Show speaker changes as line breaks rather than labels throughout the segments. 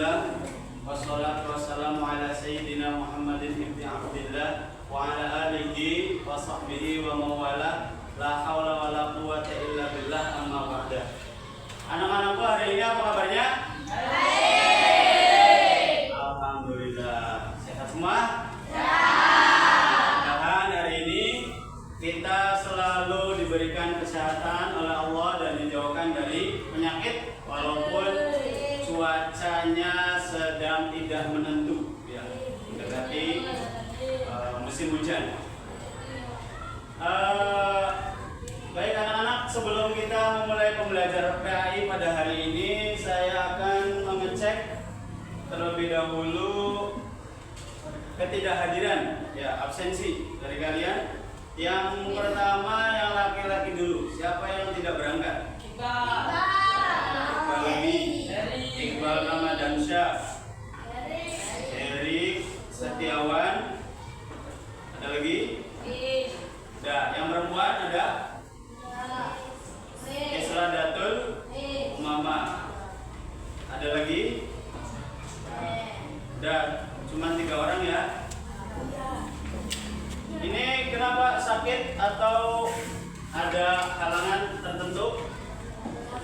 Alhamdulillah wassalatu wassalamu ala sayyidina Muhammadin ibni Abdillah wa ala alihi wa sahbihi wa mawala la hawla wa la quwwata illa billah amma ba'da. Anak-anakku hari ini apa kabarnya? Baik. Alhamdulillah. Sehat semua? Mudah-mudahan hari ini kita selalu diberikan kesehatan oleh Allah dan dijauhkan dari penyakit walaupun cuacanya sedang tidak menentu, ya, mendekati musim hujan. Baik anak-anak, sebelum kita memulai pembelajaran PAI pada hari ini, saya akan mengecek terlebih dahulu ketidakhadiran, ya, absensi dari kalian. Yang pertama yang laki-laki dulu, siapa yang tidak berangkat? Iqbal Ramadansyah, Erik Setiawan, ada lagi? Ada. Yang perempuan ada? Isra Datul Umama, ada lagi? Udah, cuma 3 orang ya. Ini kenapa sakit atau ada halangan tertentu?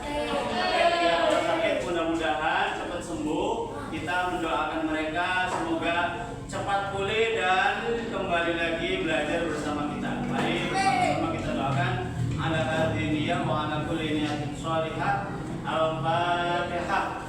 Ya, kalau sakit mudah-mudahan cepat sembuh. Kita mendoakan mereka semoga cepat pulih dan kembali lagi belajar bersama kita. Mari sama-sama kita doakan. Ala hadiniyah wa ala kulli niyatin shalihah. Al-Fatihah.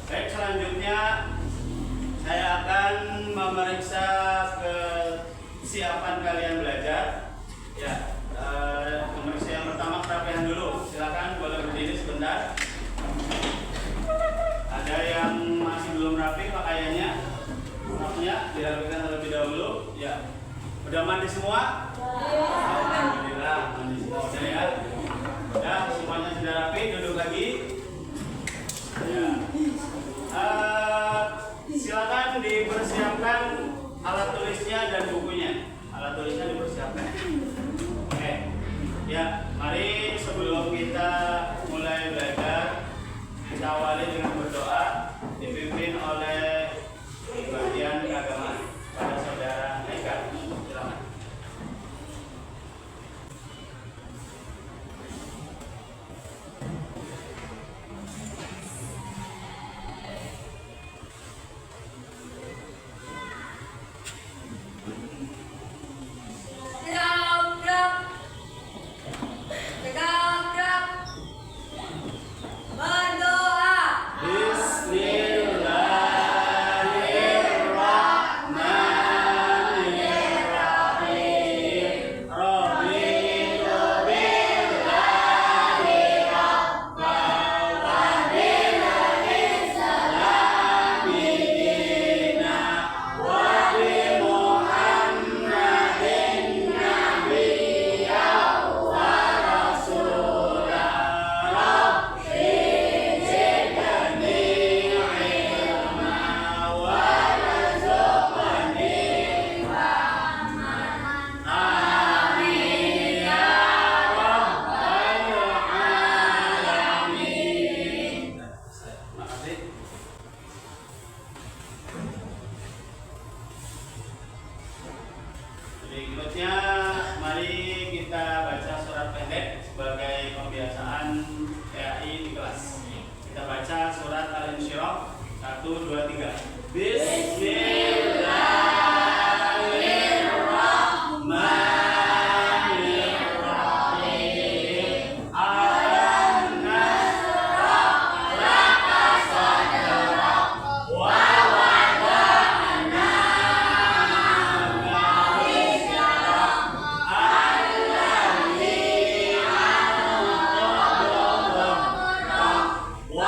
Baik, selanjutnya saya akan memeriksa kesiapan kalian belajar. Ya, memeriksa yang pertama kerapihan dulu. Silakan boleh berdiri sebentar. Ada yang masih belum rapi pakaiannya, roknya dirapikan terlebih dahulu. Ya, udah mandi semua? Alhamdulillah, mandi semua udah ya. Udah, semuanya sudah rapi, duduk lagi. Ya. Silakan dipersiapkan alat tulisnya dan bukunya. Alat tulisnya dipersiapkan. Oke. Ya, mari sebelum kita mulai belajar, kita awali dengan berdoa dipimpin oleh bagian keagamaan pada saudara Eka. Silakan. Berikutnya, mari kita baca surat pendek sebagai pembiasaan PAI di kelas. Kita baca surat Al-Insyirah 1, 2, 3. Bismillahirrahmanirrahim. Alam nashrah laka sadrak wa wada'na wa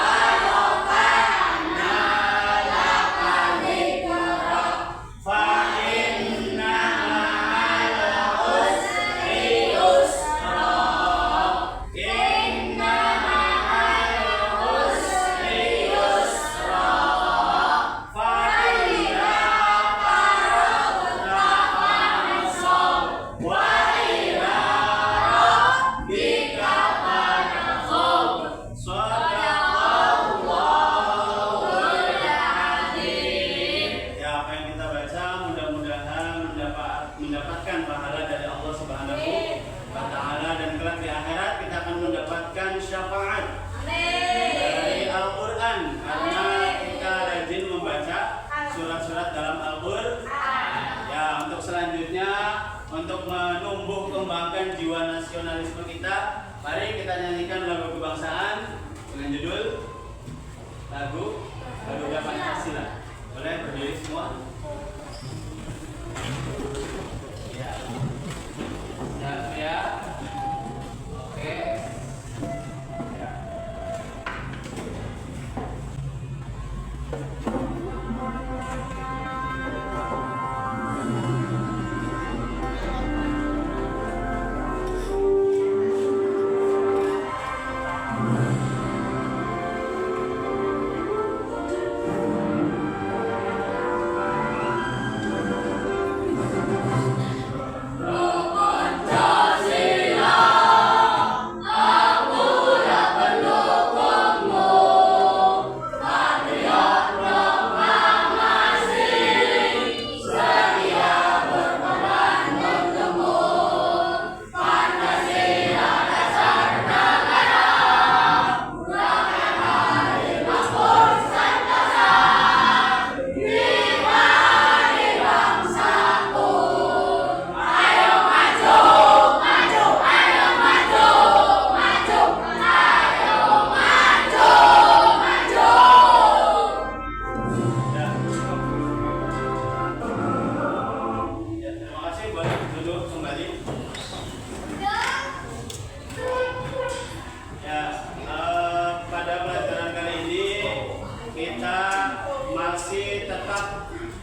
untuk menumbuh kembangkan jiwa nasionalisme kita, mari kita nyanyikan lagu kebangsaan dengan judul lagu Garuda Pancasila. Boleh berdiri semua? Ya. Ya. Oke. Ya.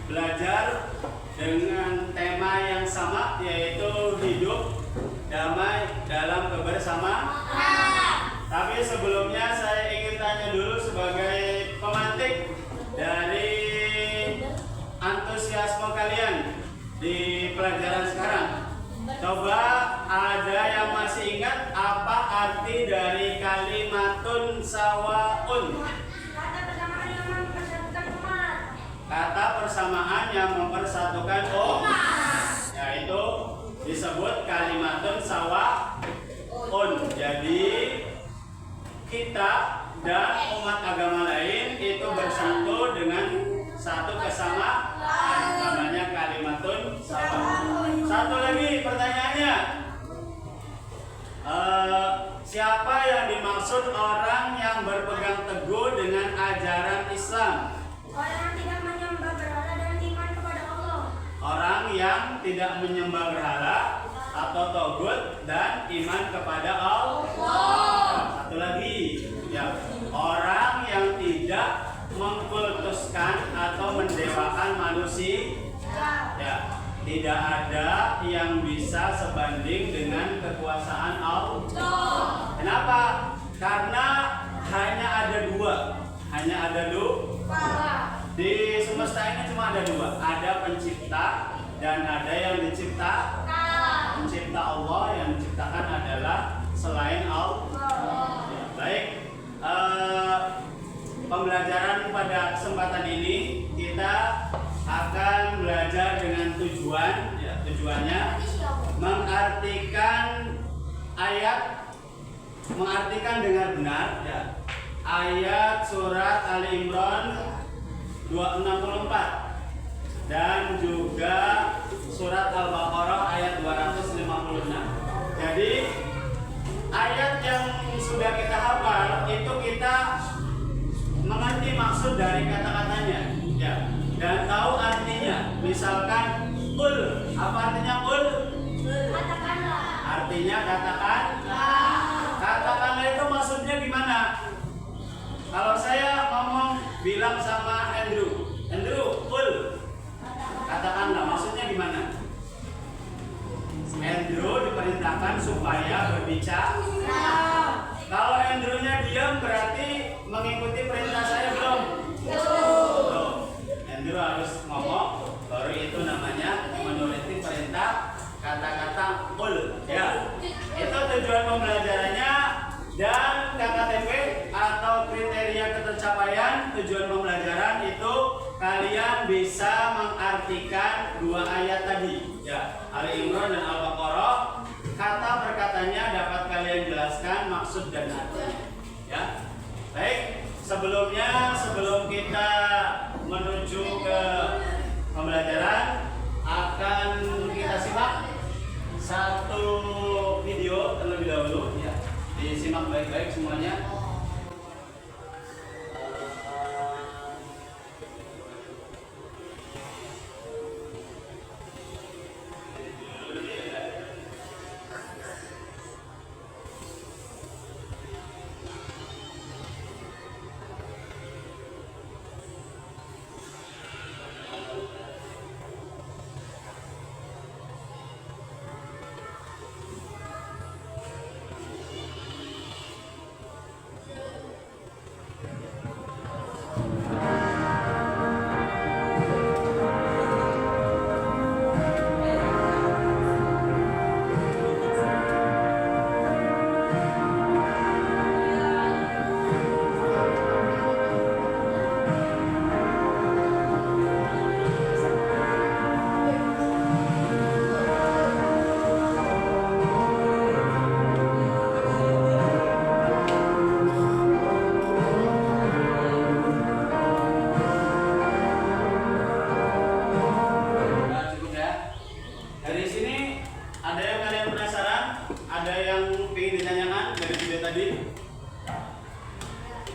Belajar dengan tema yang sama, yaitu hidup damai dalam kebersamaan. Tapi sebelumnya saya ingin tanya dulu sebagai pemantik dari antusiasme kalian di pelajaran sekarang. Coba ada yang masih ingat apa arti dari kalimatun sawaun? Kata persamaan yang mempersatukan umat, yaitu disebut kalimatun sawaun. Jadi kita dan umat agama lain itu bersatu dengan satu kesamaan, namanya kalimatun sawaun. Satu lagi pertanyaannya, siapa yang dimaksud orang yang berpegang teguh dengan ajaran Islam? Orang yang tidak menyembah berhala atau togut dan iman kepada Allah. Satu lagi, ya, orang yang tidak mengkultuskan atau mendewakan manusia. Ya, tidak ada yang bisa sebanding dengan kekuasaan Allah. Kenapa? Karena hanya ada dua. Di semesta ini cuma ada dua, ada pencipta dan ada yang dicipta. Pencipta Allah, yang diciptakan adalah selain Allah. Ya, baik, pembelajaran pada kesempatan ini kita akan belajar dengan tujuan, ya, tujuannya mengartikan ayat, mengartikan dengan benar, ya, ayat surat Ali Imran 264 dan juga surat Al-Baqarah ayat 256. Jadi ayat yang sudah kita hafal itu kita mengerti maksud dari kata-katanya, ya, dan tahu artinya. Misalkan ul, apa artinya ul? Katakanlah. Artinya katakanlah. Katakanlah itu maksudnya gimana? Kalau saya ngomong bilang sama Andrew, ul, katakanlah, maksudnya gimana? Andrew diperintahkan supaya berbicara. Kalau Andrew-nya diam berarti mengikuti perintah saya belum? Andrew harus ngomong, baru itu namanya menuruti perintah kata-kata ul. Ya, itu tujuan pembelajarannya. Dan KKTP atau kriteria ketercapaian tujuan pembelajaran itu kalian bisa mengartikan dua ayat tadi, ya, Ali Imran dan Al-Baqarah. Kata per katanya dapat kalian jelaskan maksud dan artinya, ya. Baik, sebelum kita menuju ke pembelajaran, akan kita simak satu video terlebih dahulu ya. Disimak baik-baik semuanya.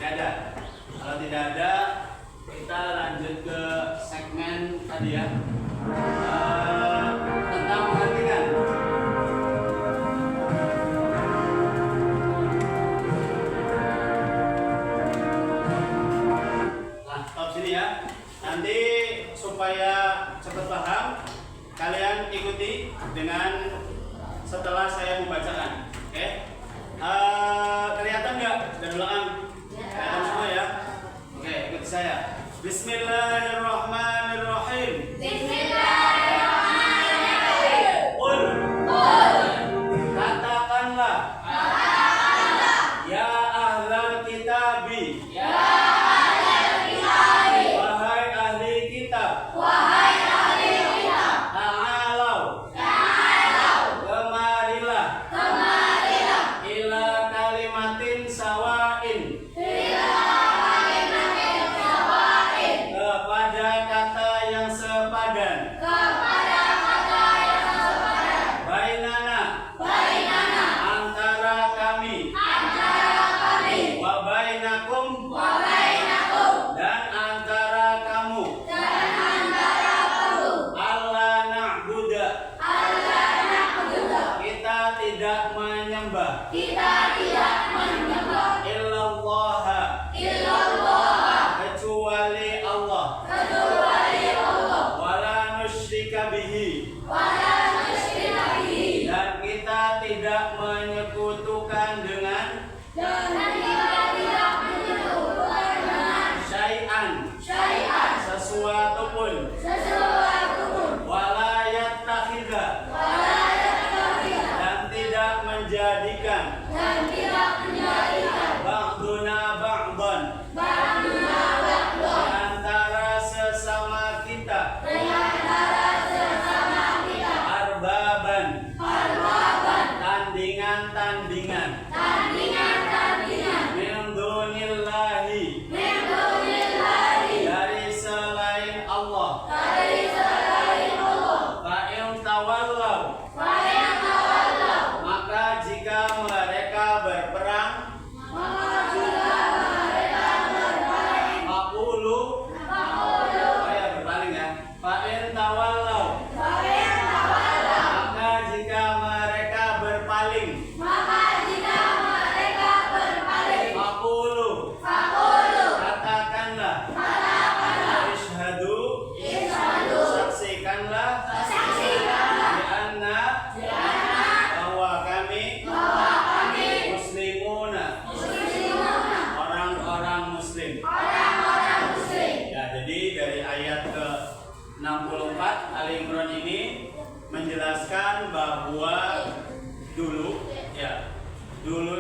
Tidak ada. Kalau tidak ada, kita lanjut ke segmen tadi ya, tentang menghentikan. Nah, stop sini ya. Nanti supaya cepat paham, kalian ikuti dengan setelah saya membacakan. Oke? Kelihatan nggak dari belakang? Kelihatan semua ya? Oke, ikuti saya. Bismillahirrahmanirrahim. Bismillahirrahmanirrahim. Qul. Katakanlah. Ya ahlal kitabi. Ya ahlal kitabi. Wahai ahli kitab. Wahai ahli kitab. Ta'alau. Ta'alau. Kemarilah. Kemarilah. Ila kalimatin sawain. Kepada kata yang sepadan. Kepada kata yang sepadan. Bainana. Bainana. Antara kami. Antara kami. Wa bainakum. Wa bainakum. Dan antara kamu. Dan antara kamu. Allah na'budu. Allah na'budu. Kita tidak menyembah. Kita tidak menyembah. Illallah. Illallah. Kecuali Allah. Kecuali Allah. Wala nusyrika bihi. Wala nusyrika bihi. Dan kita tidak menyekutukan dengan. Dan kita tidak menyekutukan dengan. Syai'an. Syai'an. Sesuatu pun. Sesuatu pun. Wala yattakhidha. Wala yattakhidha. Dan tidak menjadikan. Dan tidak menjadikan. Ba'duna ba'dan. Ba'duna ba'dan. Antara sesama kita. Antara sesama kita. Arbaban. Arbaban. Tandingan-tandingan. Tandingan-tandingan. Min dunillahi. Min dunillahi. Dari selain Allah. Dari selain Allah. Fa'in tawallau. Fa'in tawallau. Maka jika mereka berperang. Maka jika mereka berpaling. Maqulu. Maqulu. Oh ya, berpaling ya. Fa'in tawallau. Fa'in tawallau. Maka jika mereka berpaling. Maka jika mereka berpaling. Maqulu. Maqulu. Katakanlah. Katakanlah. Ishhadu. Ishhadu. Saksikanlah. Saksikanlah. Di anna. Bahwa kami. Bahwa kami. Muslimuna. Muslimuna. Orang-orang muslim. Orang-orang muslim. Ya, jadi dari ayat ke 64 Ali Imran ini menjelaskan bahwa dulu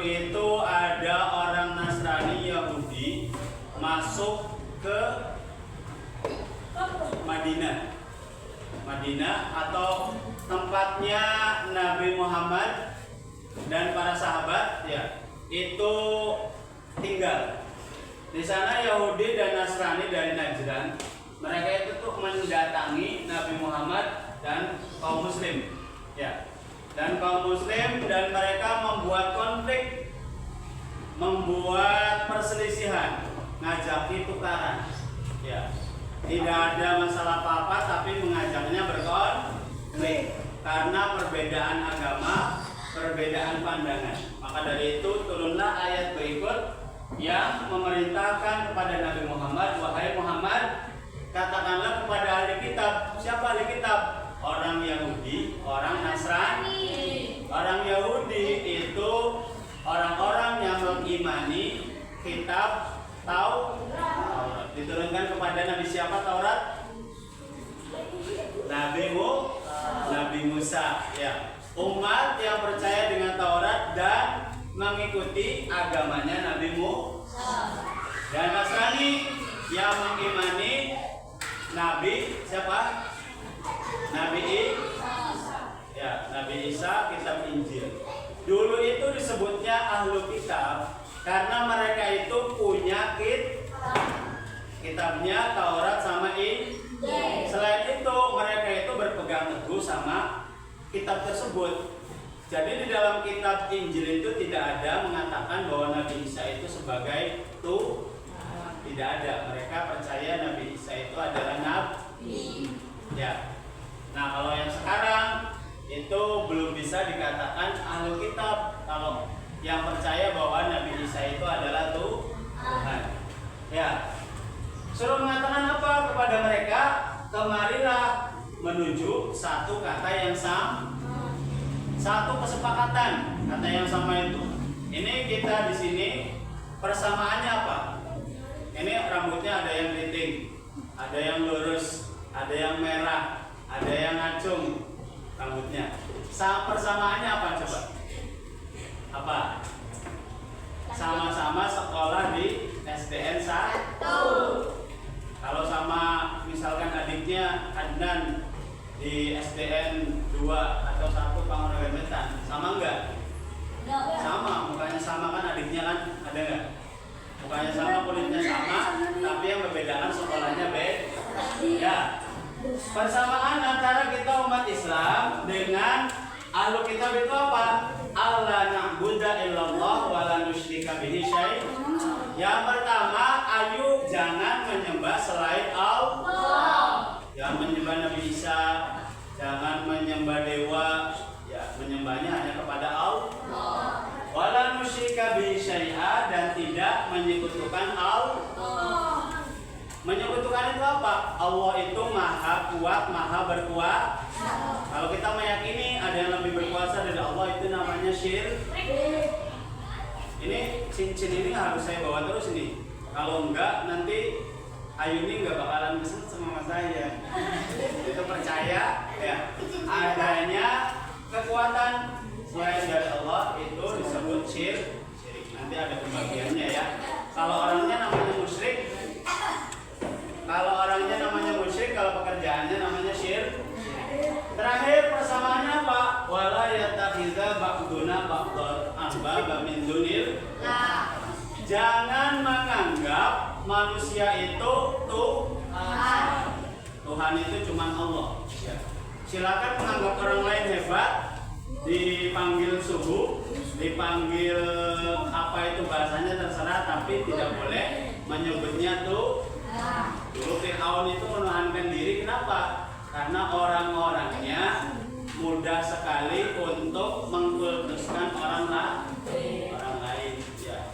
itu ada orang Nasrani Yahudi masuk ke Madinah atau tempatnya Nabi Muhammad dan para sahabat ya, itu tinggal. Di sana Yahudi dan Nasrani dari Najran, mereka itu tuh mendatangi Nabi Muhammad dan kaum muslim. Ya. dan kaum muslim, dan mereka membuat konflik, membuat perselisihan, ngajaki tukaran. Ya, tidak ada masalah apa-apa, tapi mengajaknya berkonflik karena perbedaan agama, perbedaan pandangan. Maka dari itu turunlah ayat berikut yang memerintahkan kepada Nabi Muhammad, wahai Muhammad, katakanlah kepada ahli kitab. Siapa ahli kitab? Orang Yahudi, orang Nasrani. Orang Yahudi itu orang-orang yang mengimani kitab Taurat. Diturunkan kepada Nabi siapa Taurat? Nabi Musa. Ya, umat yang percaya dengan Taurat dan mengikuti agamanya Nabi Musa. Dan Nasrani yang mengimani Nabi siapa? Nabi Isa, kitab Injil. Dulu itu disebutnya ahlu kitab karena mereka itu punya kitabnya Taurat sama Injil. Selain itu mereka itu berpegang teguh sama kitab tersebut. Jadi di dalam kitab Injil itu tidak ada mengatakan bahwa Nabi Isa itu sebagai Tuhan. Tidak ada. Mereka percaya Nabi Isa itu adalah Nabi. Ya. Nah, kalau yang sekarang itu belum bisa dikatakan ahlu kitab kalau yang percaya bahwa Nabi Isa itu adalah Tuhan. Ya. Suruh mengatakan apa kepada mereka? Kemarilah menuju satu kata yang sama. Satu kesepakatan kata yang sama itu. Ini kita di sini persamaannya apa? Ini rambutnya ada yang keriting, ada yang lurus, ada yang merah, ada yang ngacung rambutnya. Persamaannya apa coba? Apa? Sama-sama sekolah di SDN 1. Kalau sama misalkan adiknya Adnan di SDN 2 atau 1 Pangoragan Wetan, sama enggak? Sama, mukanya sama kan, adiknya kan, ada enggak? Mukanya sama, kulitnya sama, tapi yang membedakan sekolahnya beda. Ya. Persamaan antara kita umat Islam dengan ahlu kitab itu apa? Allah na'budu illallah wa la nusyrika bihi syai'. Yang pertama, ayo jangan menyembah selain Allah. Jangan menyembah Nabi Isa, jangan menyembah dewa, ya, menyembahnya hanya kepada Allah. Wala nusyrika bihi syai'a, dan tidak menyekutukan Allah. Menyekutukan itu apa? Allah itu maha kuat, maha berkuasa. Kalau kita meyakini ada yang lebih berkuasa dari Allah, itu namanya syirik. Ini cincin ini harus saya bawa terus ini. Kalau enggak nanti Ayuni nggak bakalan kesel sama saya. Itu percaya ya adanya kekuatan selain dari Allah itu disebut syirik. Nanti ada pembagiannya ya. Kalau orangnya namanya musyrik, kalau pekerjaannya namanya syirik. Terakhir persamaannya apa? Wala yattakhidza ba'duna ba'dhan arbaba min dunillah. Jangan menganggap manusia itu Tuhan. Tuhan itu cuma Allah. Silakan menganggap orang lain hebat, dipanggil suhu, dipanggil apa itu bahasanya terserah, tapi tidak boleh menyebutnya Tuhan. Dulu Fir'aun itu menuhankan diri, kenapa? Karena orang-orangnya mudah sekali untuk mengkultuskan orang lain. Ya.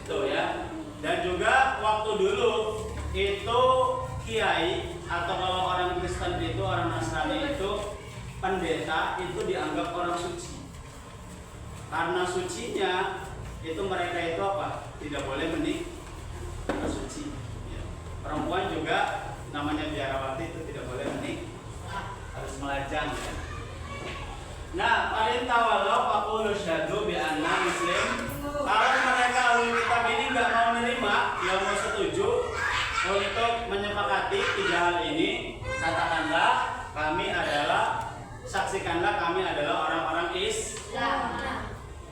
Itu ya. Dan juga waktu dulu itu kiai atau kalau orang Kristen itu, orang Nasrani itu, pendeta itu dianggap orang suci. Karena sucinya itu mereka itu apa? Tidak boleh menikah suci. Ya. Perempuan juga namanya biarawati itu tidak boleh menikah, harus melajang. Ya. Nah, paling tawalau faqulu syahadu bi anna muslim. Kalau mereka ahli kitab ini nggak mau menerima, nggak mau setuju untuk menyepakati tiga hal ini, katakanlah saksikanlah kami adalah orang-orang Islam.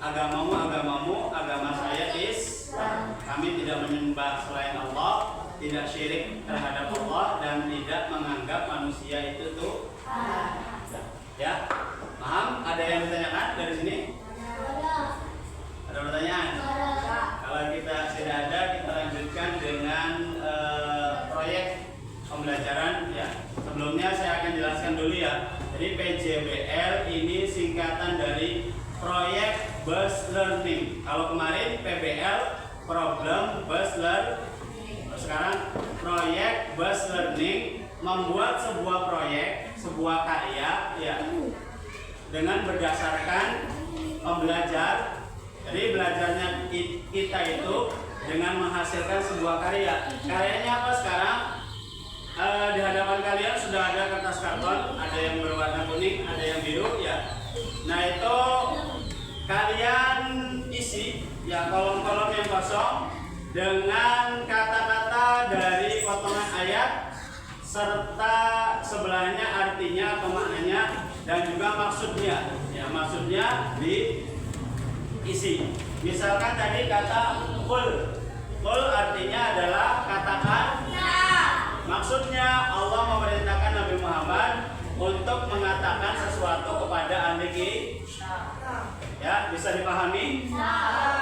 Agamamu, agama saya Islam. Kami tidak menyembah selain Allah, tidak syirik terhadap Allah, dan tidak menganggap manusia itu Tuhan. Ya. Paham? Ada yang ditanyakan dari sini? Ada pertanyaan? Kalau kita tidak ada, kita lanjutkan dengan proyek pembelajaran ya. Sebelumnya saya akan jelaskan dulu ya. Jadi PJBL ini singkatan dari Proyek Based Learning. Kalau kemarin PBL Problem Based Learning. Sekarang Proyek Based Learning membuat sebuah proyek, sebuah karya ya dengan berdasarkan pembelajar. Jadi belajarnya kita itu dengan menghasilkan sebuah karya. Karyanya apa sekarang? Di hadapan kalian sudah ada kertas karton, ada yang berwarna kuning, ada yang biru ya. Nah itu kalian isi ya kolom-kolom yang kosong dengan kata-kata dari potongan ayat serta sebelahnya artinya atau maknanya dan juga maksudnya. Ya maksudnya diisi. Misalkan tadi kata qul. Qul artinya adalah katakan. Maksudnya Allah memerintahkan Nabi Muhammad untuk mengatakan sesuatu kepada ahli kita. Ya, bisa dipahami?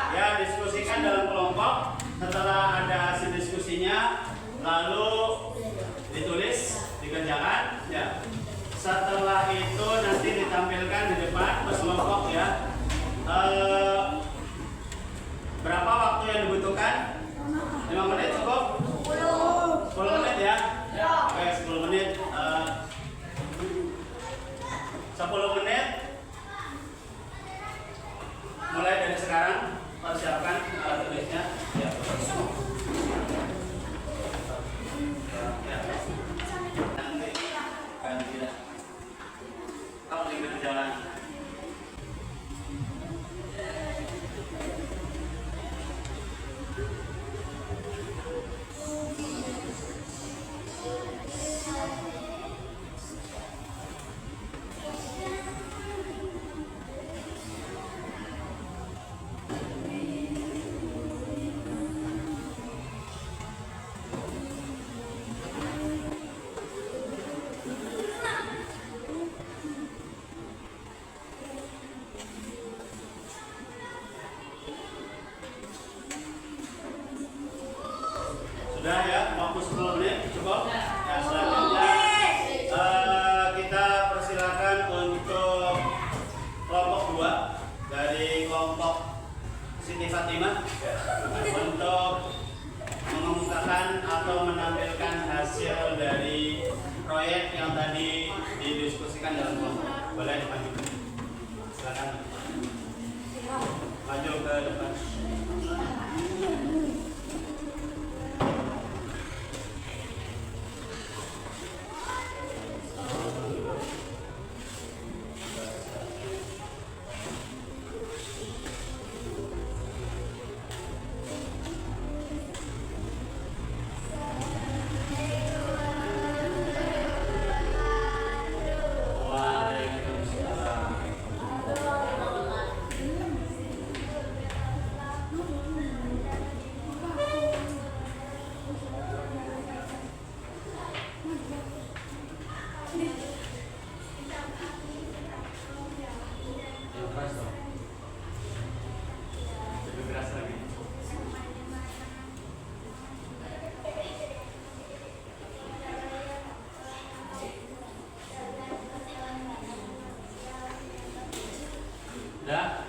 Ya, diskusikan dalam kelompok. Setelah ada hasil diskusinya, lalu ditulis, dikerjakan. Ya. Setelah itu nanti ditampilkan di depan kelompok ya. Berapa waktu yang dibutuhkan? 5 menit cukup? 10 menit ya? Oke, 10 menit. 10 menit. Mulai dari sekarang, persiapkan alat tulisnya. Ya. Nanti ganti dah. Kalau di jalan. Sudah ya, waktu 10 menit cukup. Ya, selanjutnya kita persilakan untuk kelompok 2 dari kelompok Siti Fatimah untuk mengemukakan atau menampilkan hasil dari proyek yang tadi didiskusikan dalam kelompok. Boleh maju. Silakan. Maju ke depan. Sudah?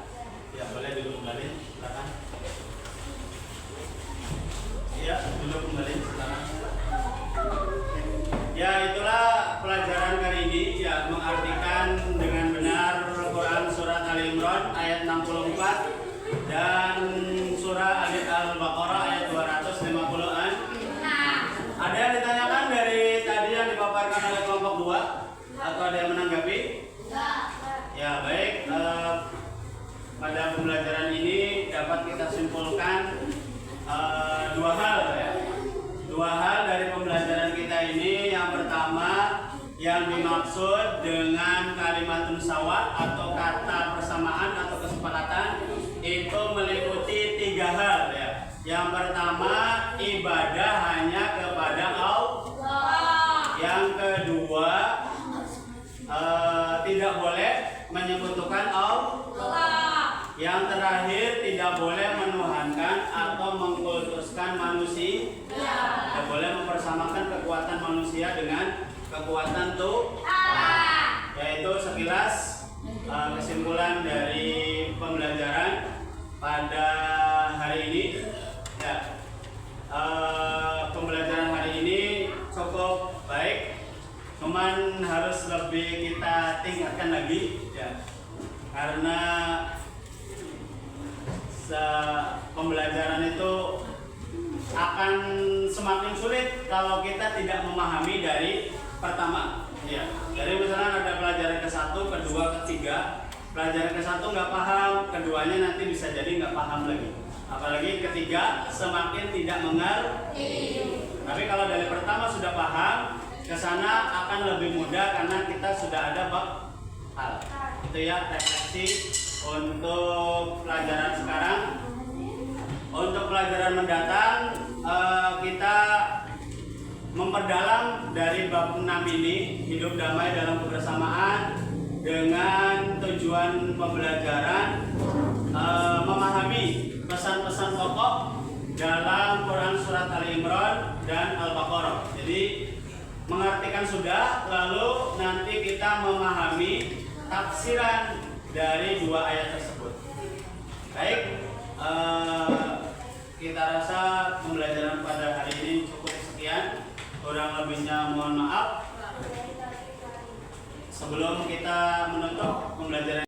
Ya, boleh duduk kembali, silakan. Iya, duduk kembali, silakan. Ya, itulah pelajaran kali ini ya, mengartikan dengan benar Quran surat Ali Imran ayat 64 dan surah Al-Baqarah ayat 250-an. Ada yang ditanyakan dari tadi yang dipaparkan oleh kelompok 2 atau ada yang menanggapi? Ya, baik. Pada pembelajaran ini dapat kita simpulkan 2 hal ya. 2 hal dari pembelajaran kita ini. Yang pertama, yang dimaksud dengan kalimatun sawa atau kata persamaan atau kesepakatan itu meliputi 3 hal ya. Yang pertama, ibadah hanya kepada Allah. Yang kedua, tidak boleh Yang terakhir, tidak boleh menuhankan atau mengkultuskan manusia. Tidak boleh mempersamakan kekuatan manusia dengan kekuatan Tuhan. Yaitu sekilas kesimpulan dari pembelajaran pada hari ini. Ya, pembelajaran hari ini cukup baik, cuman harus lebih kita tingkatkan lagi, ya, karena pembelajaran itu akan semakin sulit kalau kita tidak memahami dari pertama. Ya, jadi misalnya ada pelajaran ke-1, kedua, ketiga. Pelajaran ke-1 nggak paham, keduanya nanti bisa jadi nggak paham lagi. Apalagi ketiga semakin tidak mengerti. Tapi kalau dari pertama sudah paham, ke sana akan lebih mudah karena kita sudah ada bab hal. Itu ya refleksi untuk pelajaran sekarang. Untuk pelajaran mendatang kita memperdalam dari bab 6 ini, hidup damai dalam kebersamaan, dengan tujuan pembelajaran memahami pesan-pesan pokok dalam Quran surat Ali Imran dan Al-Baqarah. Jadi mengartikan sudah, lalu nanti kita memahami tafsiran dari dua ayat tersebut. Baik, kita rasa pembelajaran pada hari ini cukup sekian. Kurang lebihnya mohon maaf. Sebelum kita menutup pembelajaran